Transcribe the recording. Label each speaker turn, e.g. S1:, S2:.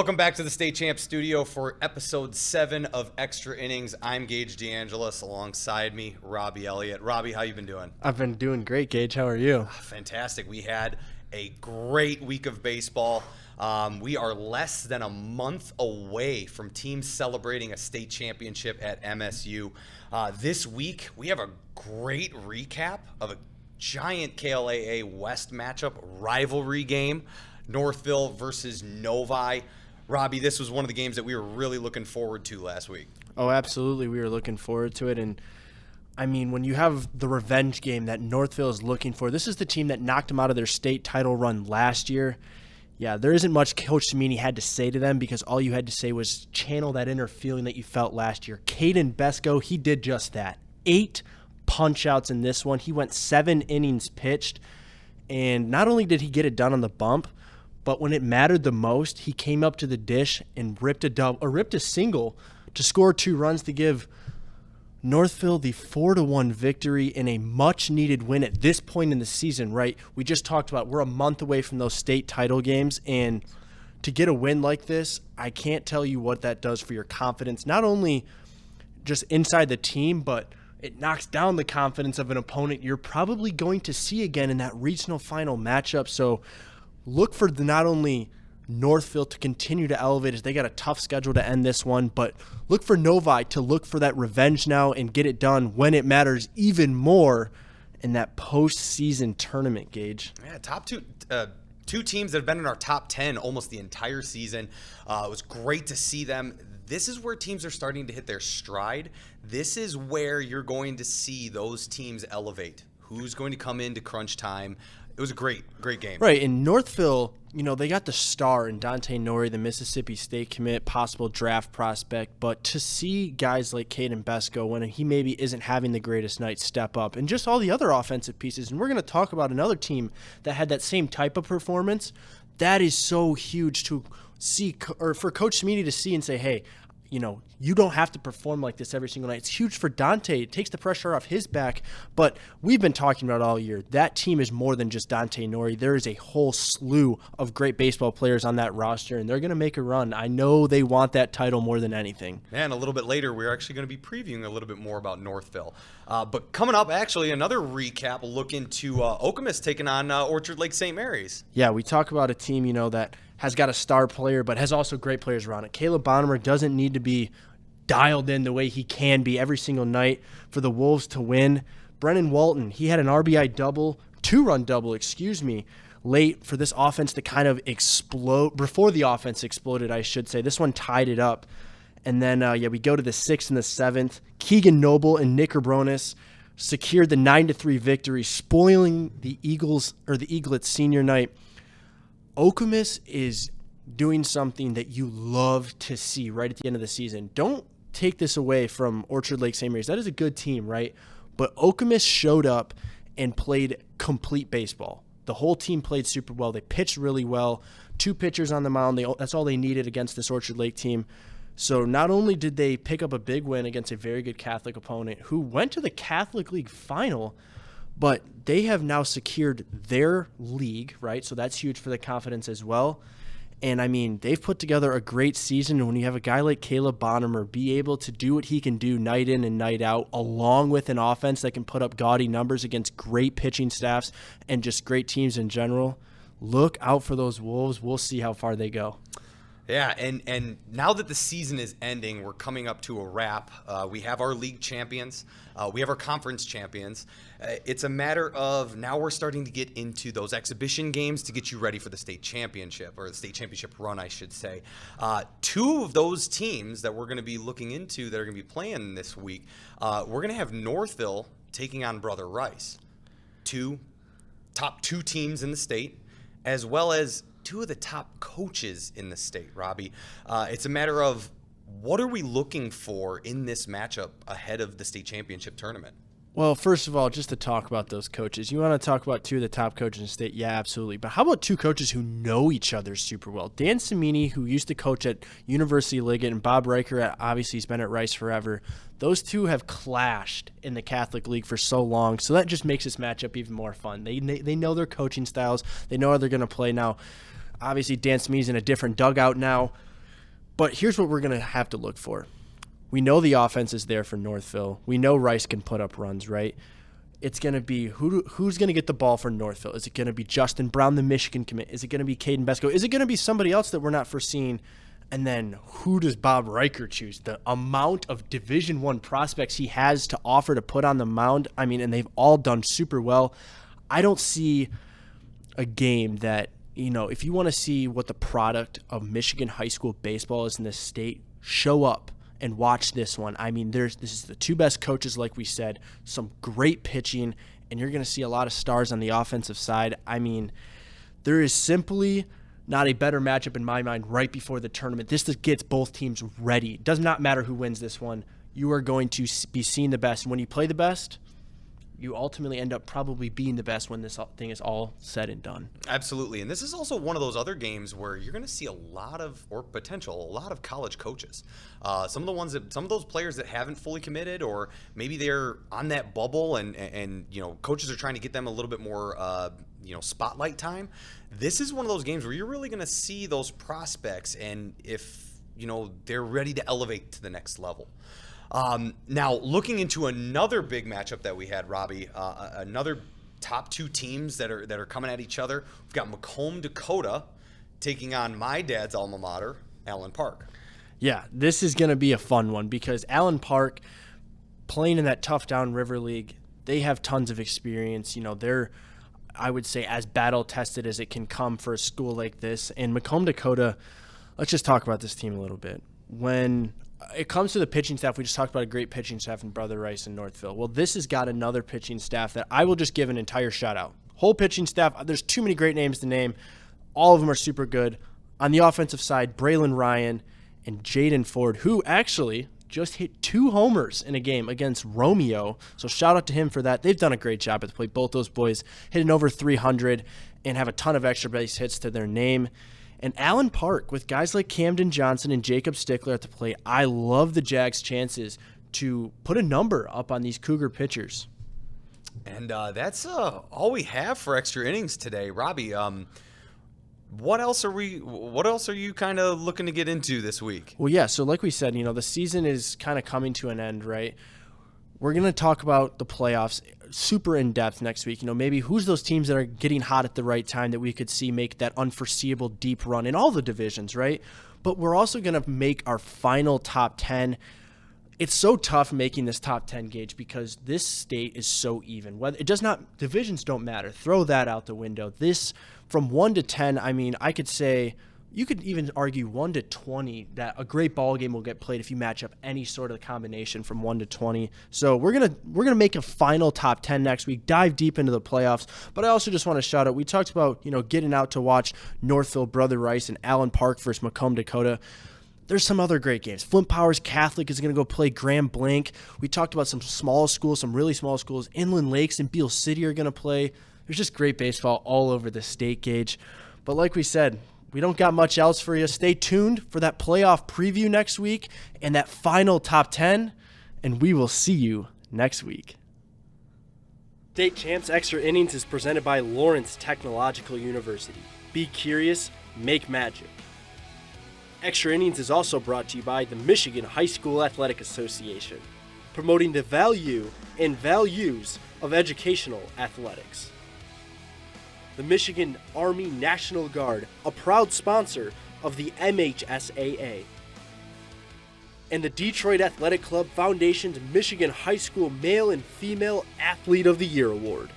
S1: Welcome back to the State Champ Studio for episode 7 of Extra Innings. I'm Gage DeAngelis. Alongside me, Robby Elliott. Robby, how you been doing?
S2: I've been doing great, Gage. How are you?
S1: Fantastic. We had a great week of baseball. We are less than a month away from teams celebrating a state championship at MSU. This week, we have a great recap of a giant KLAA West matchup rivalry game. Northville versus Novi. Robby, this was one of the games that we were really looking forward to last week.
S2: Oh, absolutely. We were looking forward to it. And, I mean, when you have the revenge game that Northville is looking for, this is the team that knocked them out of their state title run last year. Yeah, there isn't much Coach Cimini had to say to them because all you had to say was channel that inner feeling that you felt last year. Caden Besco, he did just that. 8 punch-outs in this one. He went 7 innings pitched. And not only did he get it done on the bump, but when it mattered the most, he came up to the dish and ripped a single to score 2 runs to give Northville the 4-1 victory in a much-needed win at this point in the season, right? We just talked about we're a month away from those state title games, and to get a win like this, I can't tell you what that does for your confidence, not only just inside the team, but it knocks down the confidence of an opponent you're probably going to see again in that regional final matchup. So look for not only Northville to continue to elevate as they got a tough schedule to end this one, but look for Novi to look for that revenge now and get it done when it matters even more in that postseason tournament, Gage.
S1: Yeah, top two teams that have been in our top 10 almost the entire season. It was great to see them. This is where teams are starting to hit their stride. This is where you're going to see those teams elevate. Who's going to come into crunch time? It was a great game.
S2: Right. In Northville, they got the star in Dante Nori, the Mississippi State commit, possible draft prospect. But to see guys like Caden Besco, when he maybe isn't having the greatest night, step up, and just all the other offensive pieces. And we're going to talk about another team that had that same type of performance. That is so huge to see, or for Coach Cimini to see and say, hey, you don't have to perform like this every single night. It's huge for Dante. It takes the pressure off his back. But we've been talking about all year, that team is more than just Dante Nori. There is a whole slew of great baseball players on that roster, and they're going to make a run. I know they want that title more than anything.
S1: And a little bit later, we're actually going to be previewing a little bit more about Northville. But coming up, actually, another recap, a look into Okemos taking on Orchard Lake St. Mary's.
S2: Yeah, we talk about a team, that has got a star player, but has also great players around it. Caleb Bonnemer doesn't need to be dialed in the way he can be every single night for the Wolves to win. Brennan Walton, he had an RBI double, 2-run double, late for this offense to kind of explode. Before the offense exploded, I should say. This one tied it up. And then, we go to the 6th and the 7th. Keegan Noble and Nick Cabronis secured the 9-3 victory, spoiling the Eaglets senior night. Okemos is doing something that you love to see right at the end of the season. Don't take this away from Orchard Lake St. Mary's. That is a good team, right? But Okemos showed up and played complete baseball. The whole team played super well. They pitched really well. 2 pitchers on the mound. That's all they needed against this Orchard Lake team. So not only did they pick up a big win against a very good Catholic opponent who went to the Catholic League final, but they have now secured their league, right? So that's huge for the confidence as well. And, they've put together a great season. And when you have a guy like Caleb Bonnemer be able to do what he can do night in and night out, along with an offense that can put up gaudy numbers against great pitching staffs and just great teams in general, look out for those Wolves. We'll see how far they go.
S1: Yeah, and now that the season is ending, we're coming up to a wrap. We have our league champions. We have our conference champions. It's a matter of now we're starting to get into those exhibition games to get you ready for the state championship, or the state championship run, I should say. 2 of those teams that we're going to be looking into that are going to be playing this week, we're going to have Northville taking on Brother Rice. Top 2 teams in the state, as well as 2 of the top coaches in the state, Robby. It's a matter of what are we looking for in this matchup ahead of the state championship tournament?
S2: Well, first of all, just to talk about those coaches, you want to talk about 2 of the top coaches in the state? Yeah, absolutely. But how about 2 coaches who know each other super well? Dan Cimini, who used to coach at University Liggett, and Bob Riker, obviously he's been at Rice forever. Those 2 have clashed in the Catholic League for so long, so that just makes this matchup even more fun. They know their coaching styles. They know how they're going to play now. Obviously, Dan Cimini's in a different dugout now. But here's what we're going to have to look for. We know the offense is there for Northville. We know Rice can put up runs, right? It's going to be who's going to get the ball for Northville? Is it going to be Justin Brown, the Michigan commit? Is it going to be Caden Besco? Is it going to be somebody else that we're not foreseeing? And then who does Bob Riker choose? The amount of Division I prospects he has to offer to put on the mound, I mean, and they've all done super well. I don't see a game that, if you want to see what the product of Michigan high school baseball is in this state, show up and watch this one. I mean, this is the two best coaches, like we said, some great pitching, and you're going to see a lot of stars on the offensive side. I mean, there is simply not a better matchup in my mind right before the tournament. This just gets both teams ready. It does not matter who wins this one. You are going to be seeing the best. And when you play the best, you ultimately end up probably being the best when this thing is all said and done.
S1: Absolutely. And this is also one of those other games where you're going to see a lot of college coaches. Some of those players that haven't fully committed, or maybe they're on that bubble and coaches are trying to get them a little bit more spotlight time. This is one of those games where you're really going to see those prospects, and if they're ready to elevate to the next level. Now, looking into another big matchup that we had, Robby, another top two teams that are coming at each other. We've got Macomb, Dakota, taking on my dad's alma mater, Allen Park.
S2: Yeah, this is going to be a fun one because Allen Park, playing in that tough down River League, they have tons of experience. They're, I would say, as battle tested as it can come for a school like this. And Macomb, Dakota, let's just talk about this team a little bit. When it comes to the pitching staff, we just talked about a great pitching staff in Brother Rice and Northville. Well, this has got another pitching staff that I will just give an entire shout out. Whole pitching staff, there's too many great names to name. All of them are super good. On the offensive side, Braylon Ryan and Jaden Ford, who actually just hit 2 homers in a game against Romeo. So shout out to him for that. They've done a great job at the plate. Both those boys hitting over 300 and have a ton of extra base hits to their name. And Allen Park, with guys like Camden Johnson and Jacob Stickler at the plate, I love the Jags' chances to put a number up on these Cougar pitchers.
S1: And that's all we have for extra innings today, Robby. What else are you kind of looking to get into this week?
S2: Well, yeah. So like we said, the season is kind of coming to an end, right? We're going to talk about the playoffs super in depth next week. Maybe who's those teams that are getting hot at the right time that we could see make that unforeseeable deep run in all the divisions, right? But we're also going to make our final top 10. It's so tough making this top 10, Gage, because this state is so even. Divisions don't matter. Throw that out the window. This, from 1 to 10, I mean, I could say, you could even argue 1 to 20 that a great ball game will get played if you match up any sort of combination from 1 to 20. So we're gonna make a final top 10 next week, dive deep into the playoffs. But I also just want to shout out, we talked about getting out to watch Northville, Brother Rice, and Allen Park versus Macomb, Dakota. There's some other great games. Flint Powers Catholic is going to go play Grand Blanc. We talked about some small schools, some really small schools. Inland Lakes and Beale City are going to play. There's just great baseball all over the state, Gage. But like we said, we don't got much else for you. Stay tuned for that playoff preview next week and that final top 10, and we will see you next week. State Champs Extra Innings is presented by Lawrence Technological University. Be curious, make magic. Extra Innings is also brought to you by the Michigan High School Athletic Association, promoting the value and values of educational athletics. The Michigan Army National Guard, a proud sponsor of the MHSAA. And the Detroit Athletic Club Foundation's Michigan High School Male and Female Athlete of the Year Award.